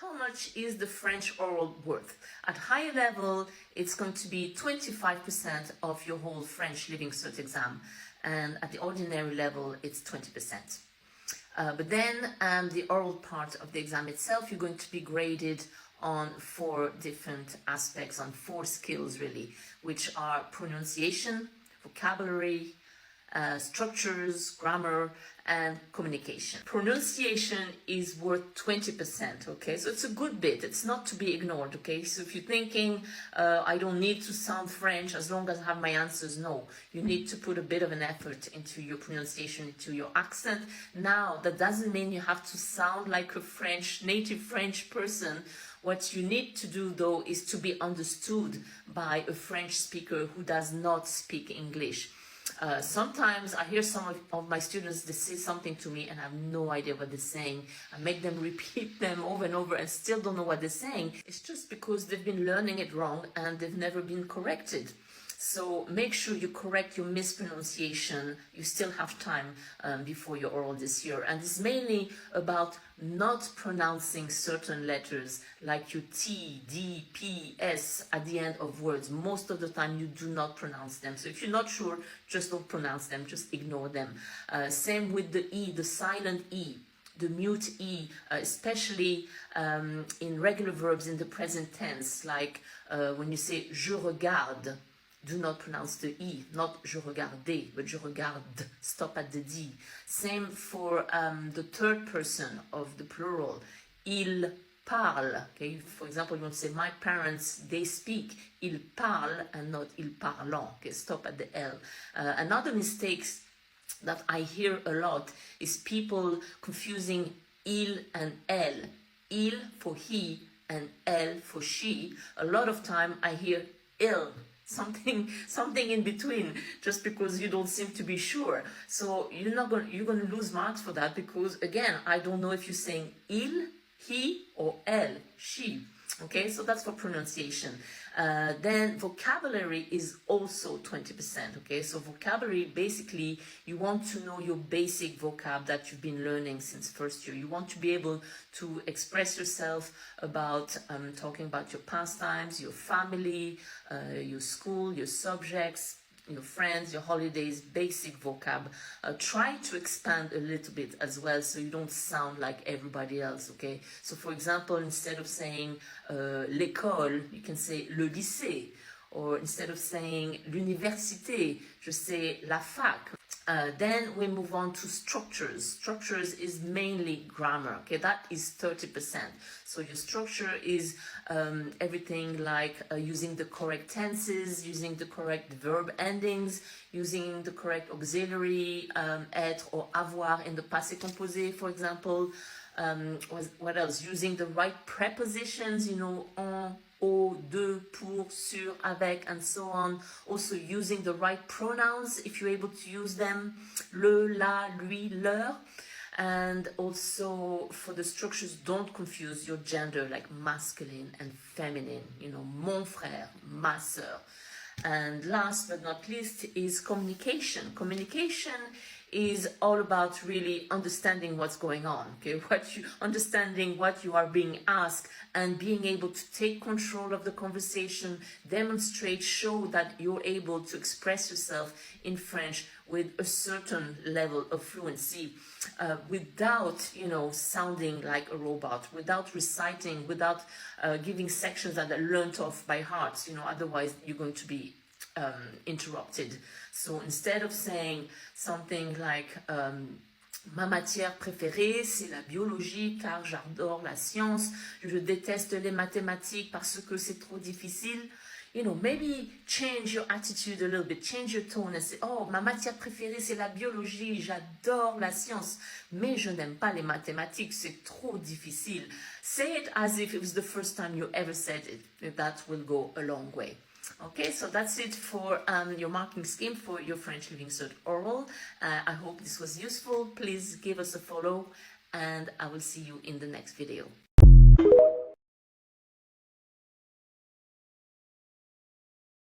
How much is the French oral worth? At higher level, it's going to be 25% of your whole French Living Cert exam. And at the ordinary level, it's 20%. But then the oral part of the exam itself, you're going to be graded on 4 different aspects, on 4 skills really, which are pronunciation, vocabulary, structures, grammar, and communication. Pronunciation is worth 20%, okay? So it's a good bit. It's not to be ignored, okay? So if you're thinking, I don't need to sound French as long as I have my answers, no. You need to put a bit of an effort into your pronunciation, into your accent. Now, that doesn't mean you have to sound like a native French person. What you need to do, though, is to be understood by a French speaker who does not speak English. Sometimes I hear some of my students, they say something to me and I have no idea what they're saying. I make them repeat them over and over and still don't know what they're saying. It's just because they've been learning it wrong and they've never been corrected. So make sure you correct your mispronunciation. You still have time before your oral this year. And it's mainly about not pronouncing certain letters like your T, D, P, S at the end of words. Most of the time you do not pronounce them. So if you're not sure, just don't pronounce them, just ignore them. Same with the E, the silent E. The mute E, especially in regular verbs in the present tense, like when you say je regarde. Do not pronounce the E, not je regardais, but je regarde, stop at the D. Same for the third person of the plural, il parle. Okay, for example, you want to say, my parents, they speak, ils parlent, and not ils parlent. Okay, stop at the L. Another mistake that I hear a lot is people confusing il and elle. Il for he and elle for she. A lot of time I hear il. Something in between, just because you don't seem to be sure. So you're going to lose marks for that, because again, I don't know if you're saying il, he, or elle, she. Okay, so that's for pronunciation. Then vocabulary is also 20%. Okay, so vocabulary, basically, you want to know your basic vocab that you've been learning since first year. You want to be able to express yourself about talking about your pastimes, your family, your school, your subjects, your friends, your holidays, basic vocab. Try to expand a little bit as well, so you don't sound like everybody else, okay? So for example, instead of saying l'école, you can say le lycée. Or instead of saying l'université, just say la fac. Then we move on to structures. Structures is mainly grammar, okay? That is 30%. So your structure is everything like using the correct tenses, using the correct verb endings, using the correct auxiliary, être or avoir in the passé composé, for example. What else? Using the right prepositions, you know, en, au, de, pour, sur, avec, and so on. Also using the right pronouns if you're able to use them. Le, la, lui, leur. And also for the structures, don't confuse your gender, like masculine and feminine. You know, mon frère, ma sœur. And last but not least is communication. Communication is all about really understanding what's going on, okay? Understanding what you are being asked and being able to take control of the conversation, demonstrate, show that you're able to express yourself in French with a certain level of fluency, without, you know, sounding like a robot, without reciting, without giving sections that are learnt off by heart, you know, otherwise you're going to be interrupted. So instead of saying something like ma matière préférée c'est la biologie car j'adore la science, je déteste les mathématiques parce que c'est trop difficile, you know, maybe change your attitude a little bit, change your tone and say, oh, ma matière préférée c'est la biologie, j'adore la science, mais je n'aime pas les mathématiques, c'est trop difficile. Say it as if it was the first time you ever said it. That will go a long way. Okay, so that's it for your marking scheme for your French Living Cert Oral. I hope this was useful. Please give us a follow and I will see you in the next video.